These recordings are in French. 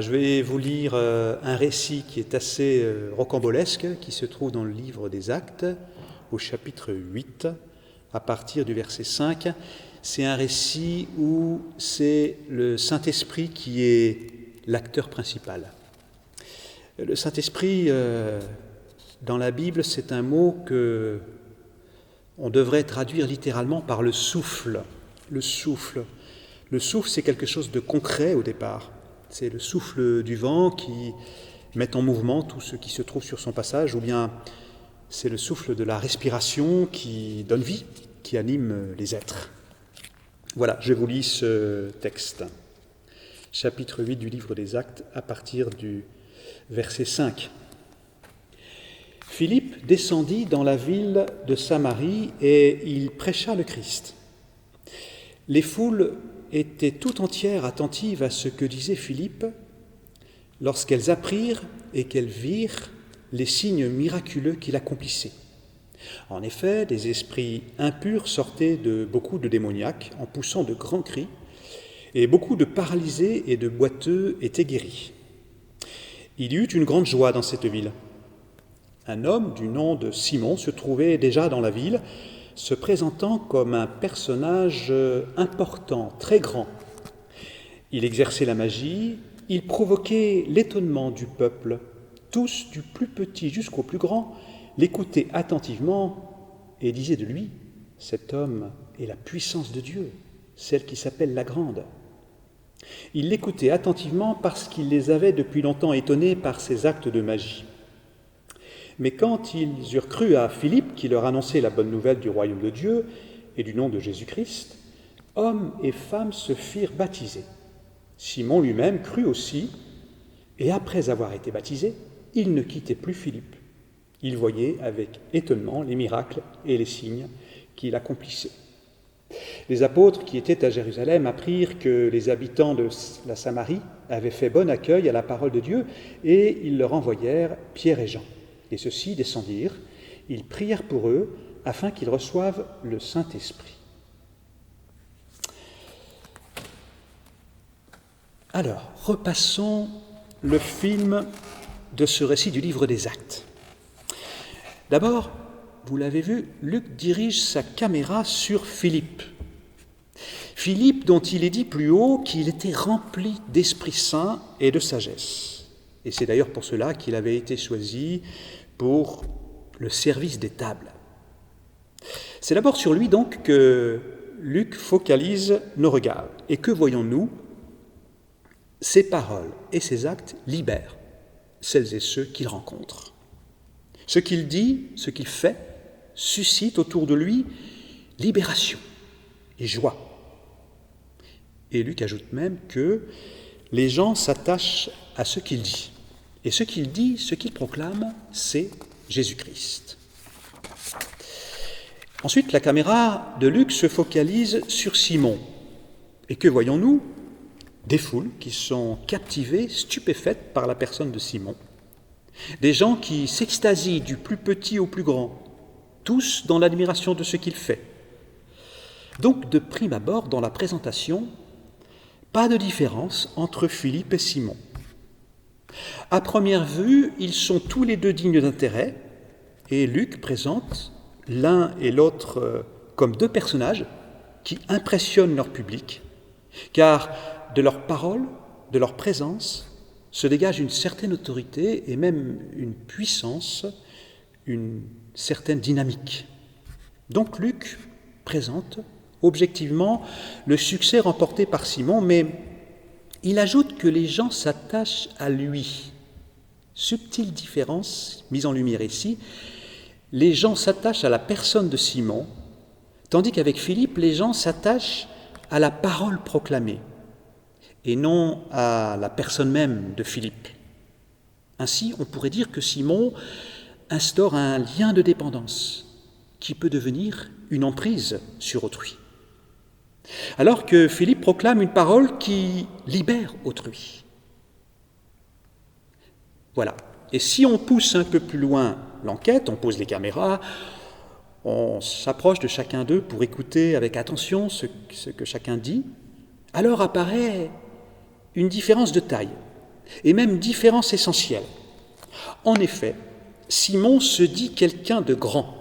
Je vais vous lire un récit qui est assez rocambolesque, qui se trouve dans le livre des Actes, au chapitre 8, à partir du verset 5. C'est un récit où c'est le Saint-Esprit qui est l'acteur principal. Le Saint-Esprit, dans la Bible, c'est un mot que on devrait traduire littéralement par le souffle. Le souffle. Le souffle, c'est quelque chose de concret au départ. C'est le souffle du vent qui met en mouvement tout ce qui se trouve sur son passage, ou bien c'est le souffle de la respiration qui donne vie, qui anime les êtres. Voilà, je vous lis ce texte. Chapitre 8 du livre des Actes, à partir du verset 5. Philippe descendit dans la ville de Samarie et il prêcha le Christ. Les foules étaient tout entières attentives à ce que disait Philippe lorsqu'elles apprirent et qu'elles virent les signes miraculeux qu'il accomplissait. En effet, des esprits impurs sortaient de beaucoup de démoniaques en poussant de grands cris, et beaucoup de paralysés et de boiteux étaient guéris. Il y eut une grande joie dans cette ville. Un homme du nom de Simon se trouvait déjà dans la ville, se présentant comme un personnage important, très grand. Il exerçait la magie, il provoquait l'étonnement du peuple. Tous, du plus petit jusqu'au plus grand, l'écoutaient attentivement et disaient de lui : « Cet homme est la puissance de Dieu, celle qui s'appelle la Grande. » Ils l'écoutaient attentivement parce qu'il les avait depuis longtemps étonnés par ses actes de magie. Mais quand ils eurent cru à Philippe qui leur annonçait la bonne nouvelle du royaume de Dieu et du nom de Jésus-Christ, hommes et femmes se firent baptiser. Simon lui-même crut aussi, et après avoir été baptisé, il ne quittait plus Philippe. Il voyait avec étonnement les miracles et les signes qu'il accomplissait. Les apôtres qui étaient à Jérusalem apprirent que les habitants de la Samarie avaient fait bon accueil à la parole de Dieu et ils leur envoyèrent Pierre et Jean. Et ceux-ci descendirent, ils prièrent pour eux afin qu'ils reçoivent le Saint-Esprit. Alors, repassons le film de ce récit du livre des Actes. D'abord, vous l'avez vu, Luc dirige sa caméra sur Philippe. Philippe dont il est dit plus haut qu'il était rempli d'Esprit Saint et de sagesse. Et c'est d'ailleurs pour cela qu'il avait été choisi pour le service des tables. C'est d'abord sur lui donc que Luc focalise nos regards. Et que voyons-nous ? Ses paroles et ses actes libèrent celles et ceux qu'il rencontre. Ce qu'il dit, ce qu'il fait, suscite autour de lui libération et joie. Et Luc ajoute même que les gens s'attachent à ce qu'il dit. Et ce qu'il dit, ce qu'il proclame, c'est Jésus-Christ. Ensuite, la caméra de Luc se focalise sur Simon. Et que voyons-nous ? Des foules qui sont captivées, stupéfaites par la personne de Simon. Des gens qui s'extasient du plus petit au plus grand, tous dans l'admiration de ce qu'il fait. Donc, de prime abord, dans la présentation, pas de différence entre Philippe et Simon. À première vue, ils sont tous les deux dignes d'intérêt, et Luc présente l'un et l'autre comme deux personnages qui impressionnent leur public, car de leurs paroles, de leur présence, se dégage une certaine autorité et même une puissance, une certaine dynamique. Donc Luc présente objectivement le succès remporté par Simon, mais il ajoute que les gens s'attachent à lui. Subtile différence mise en lumière ici. Les gens s'attachent à la personne de Simon, tandis qu'avec Philippe, les gens s'attachent à la parole proclamée et non à la personne même de Philippe. Ainsi, on pourrait dire que Simon instaure un lien de dépendance qui peut devenir une emprise sur autrui. Alors que Philippe proclame une parole qui libère autrui. Voilà. Et si on pousse un peu plus loin l'enquête, on pose les caméras, on s'approche de chacun d'eux pour écouter avec attention ce que chacun dit, alors apparaît une différence de taille. et même différence essentielle. En effet, Simon se dit quelqu'un de grand.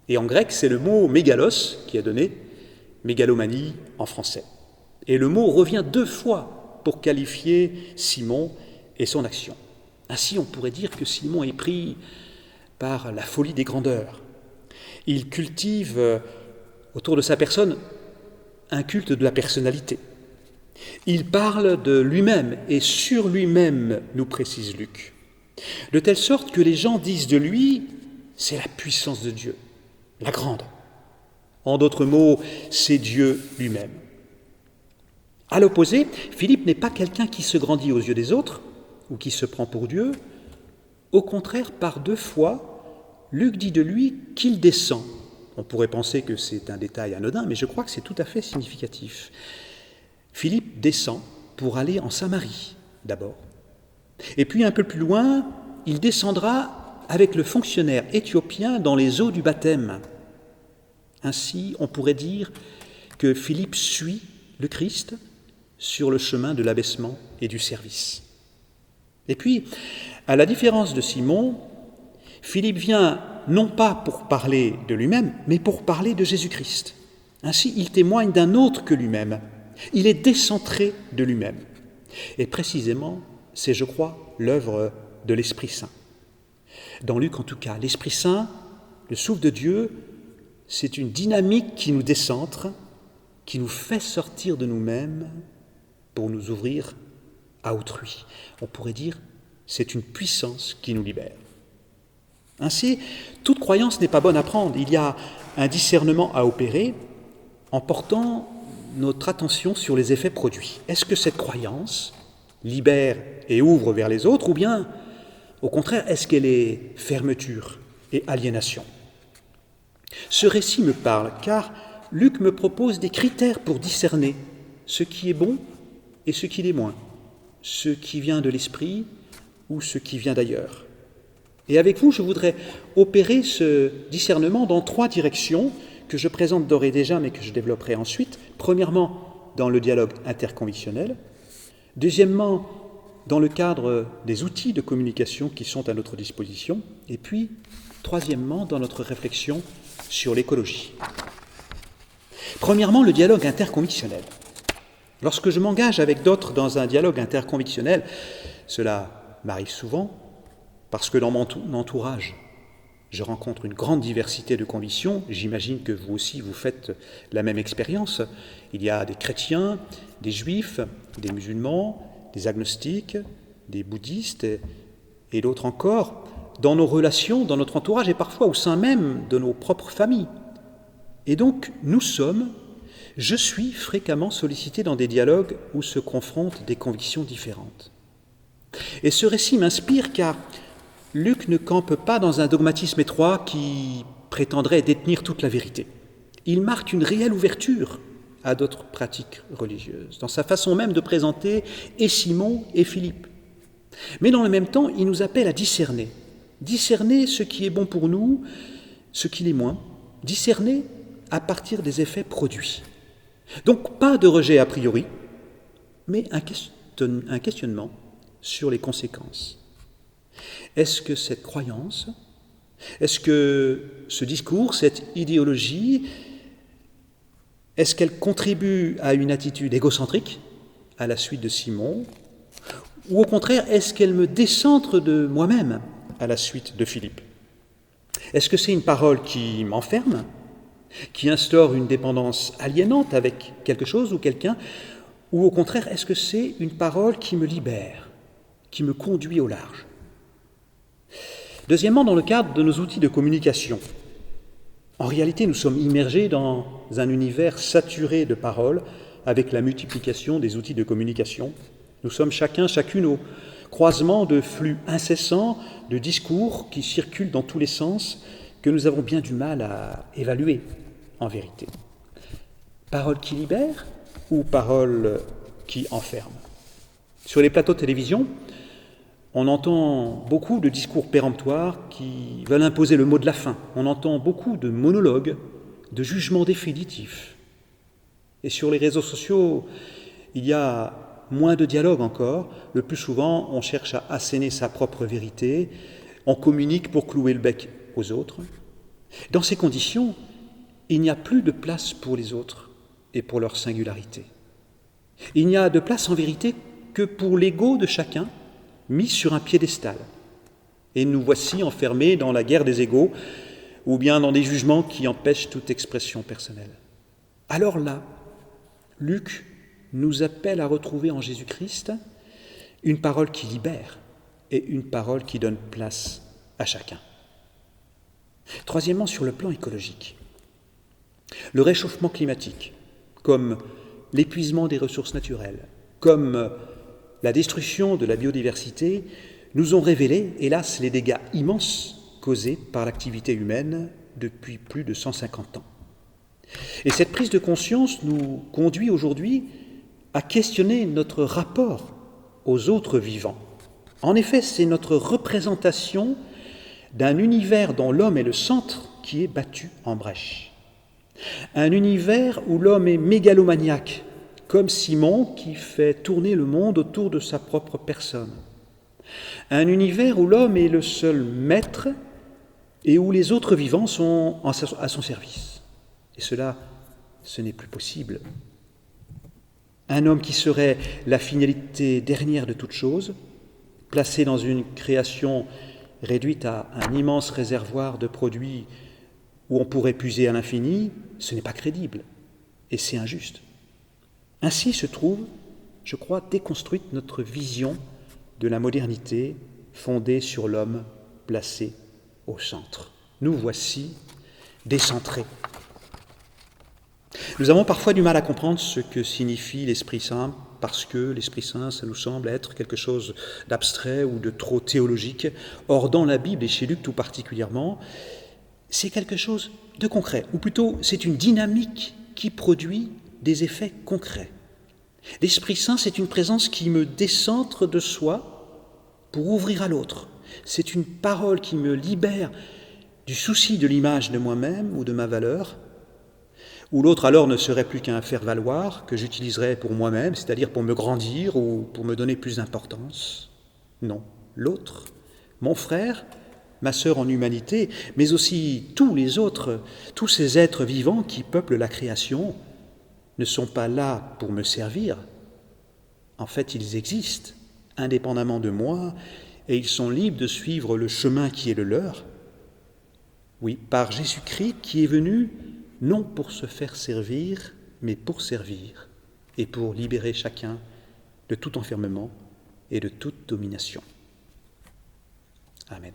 Et en grec, c'est le mot mégalos qui a donné mégalomanie en français. Et le mot revient 2 fois pour qualifier Simon et son action. Ainsi, on pourrait dire que Simon est pris par la folie des grandeurs. Il cultive autour de sa personne un culte de la personnalité. Il parle de lui-même et sur lui-même, nous précise Luc. De telle sorte que les gens disent de lui, c'est la puissance de Dieu, la grande. En d'autres mots, c'est Dieu lui-même. À l'opposé, Philippe n'est pas quelqu'un qui se grandit aux yeux des autres ou qui se prend pour Dieu. Au contraire, par 2 fois, Luc dit de lui qu'il descend. On pourrait penser que c'est un détail anodin, mais je crois que c'est tout à fait significatif. Philippe descend pour aller en Samarie, d'abord. Et puis un peu plus loin, il descendra avec le fonctionnaire éthiopien dans les eaux du baptême. Ainsi, on pourrait dire que Philippe suit le Christ sur le chemin de l'abaissement et du service. Et puis, à la différence de Simon, Philippe vient non pas pour parler de lui-même, mais pour parler de Jésus-Christ. Ainsi, il témoigne d'un autre que lui-même. Il est décentré de lui-même. Et précisément, c'est, je crois, l'œuvre de l'Esprit Saint. Dans Luc, en tout cas, l'Esprit Saint, le souffle de Dieu, c'est une dynamique qui nous décentre, qui nous fait sortir de nous-mêmes pour nous ouvrir à autrui. On pourrait dire, c'est une puissance qui nous libère. Ainsi, toute croyance n'est pas bonne à prendre. Il y a un discernement à opérer en portant notre attention sur les effets produits. Est-ce que cette croyance libère et ouvre vers les autres, ou bien, au contraire, est-ce qu'elle est fermeture et aliénation ? Ce récit me parle, car Luc me propose des critères pour discerner ce qui est bon et ce qui l'est moins, ce qui vient de l'esprit ou ce qui vient d'ailleurs. Et avec vous, je voudrais opérer ce discernement dans 3 directions que je présente d'ores et déjà, mais que je développerai ensuite. Premièrement, dans le dialogue interconvictionnel. Deuxièmement, dans le cadre des outils de communication qui sont à notre disposition. Et puis, troisièmement, dans notre réflexion sur l'écologie. Premièrement, le dialogue interconvictionnel. Lorsque je m'engage avec d'autres dans un dialogue interconvictionnel, cela m'arrive souvent, parce que dans mon entourage, je rencontre une grande diversité de convictions. J'imagine que vous aussi, vous faites la même expérience. Il y a des chrétiens, des juifs, des musulmans, des agnostiques, des bouddhistes et d'autres encore, dans nos relations, dans notre entourage et parfois au sein même de nos propres familles. Et donc, je suis fréquemment sollicité dans des dialogues où se confrontent des convictions différentes. Et ce récit m'inspire car Luc ne campe pas dans un dogmatisme étroit qui prétendrait détenir toute la vérité. Il marque une réelle ouverture à d'autres pratiques religieuses, dans sa façon même de présenter et Simon et Philippe. Mais dans le même temps, il nous appelle à discerner. Discerner ce qui est bon pour nous, ce qui l'est moins. Discerner à partir des effets produits. Donc pas de rejet a priori, mais un questionnement sur les conséquences. Est-ce que cette croyance, est-ce que ce discours, cette idéologie, est-ce qu'elle contribue à une attitude égocentrique, à la suite de Simon, ou au contraire, est-ce qu'elle me décentre de moi-même, à la suite de Philippe ? Est-ce que c'est une parole qui m'enferme, qui instaure une dépendance aliénante avec quelque chose ou quelqu'un, ou au contraire, est-ce que c'est une parole qui me libère, qui me conduit au large ? Deuxièmement, dans le cadre de nos outils de communication. En réalité, nous sommes immergés dans un univers saturé de paroles avec la multiplication des outils de communication. Nous sommes chacune au croisement de flux incessants de discours qui circulent dans tous les sens que nous avons bien du mal à évaluer en vérité. Paroles qui libèrent ou paroles qui enferment ? Sur les plateaux de télévision, on entend beaucoup de discours péremptoires qui veulent imposer le mot de la fin. On entend beaucoup de monologues, de jugements définitifs. Et sur les réseaux sociaux, il y a moins de dialogue encore. Le plus souvent, on cherche à asséner sa propre vérité, on communique pour clouer le bec aux autres. Dans ces conditions, il n'y a plus de place pour les autres et pour leur singularité. Il n'y a de place en vérité que pour l'ego de chacun, mis sur un piédestal. Et nous voici enfermés dans la guerre des égos, ou bien dans des jugements qui empêchent toute expression personnelle. Alors là, Luc nous appelle à retrouver en Jésus-Christ une parole qui libère et une parole qui donne place à chacun. Troisièmement, sur le plan écologique, le réchauffement climatique, comme l'épuisement des ressources naturelles, comme la destruction de la biodiversité, nous ont révélé, hélas, les dégâts immenses causés par l'activité humaine depuis plus de 150 ans. Et cette prise de conscience nous conduit aujourd'hui à questionner notre rapport aux autres vivants. En effet, c'est notre représentation d'un univers dont l'homme est le centre qui est battu en brèche. Un univers où l'homme est mégalomaniaque, comme Simon qui fait tourner le monde autour de sa propre personne. Un univers où l'homme est le seul maître et où les autres vivants sont à son service. Et cela, ce n'est plus possible. Un homme qui serait la finalité dernière de toute chose, placé dans une création réduite à un immense réservoir de produits où on pourrait puiser à l'infini, ce n'est pas crédible et c'est injuste. Ainsi se trouve, je crois, déconstruite notre vision de la modernité fondée sur l'homme placé au centre. Nous voici décentrés. Nous avons parfois du mal à comprendre ce que signifie l'Esprit Saint, parce que l'Esprit Saint, ça nous semble être quelque chose d'abstrait ou de trop théologique. Or, dans la Bible, et chez Luc tout particulièrement, c'est quelque chose de concret, ou plutôt c'est une dynamique qui produit des effets concrets. L'Esprit Saint, c'est une présence qui me décentre de soi pour ouvrir à l'autre. C'est une parole qui me libère du souci de l'image de moi-même ou de ma valeur, où l'autre alors ne serait plus qu'un faire-valoir que j'utiliserais pour moi-même, c'est-à-dire pour me grandir ou pour me donner plus d'importance. Non, l'autre, mon frère, ma sœur en humanité, mais aussi tous les autres, tous ces êtres vivants qui peuplent la création, ne sont pas là pour me servir. En fait, ils existent indépendamment de moi et ils sont libres de suivre le chemin qui est le leur. Oui, par Jésus-Christ qui est venu non pour se faire servir, mais pour servir et pour libérer chacun de tout enfermement et de toute domination. Amen.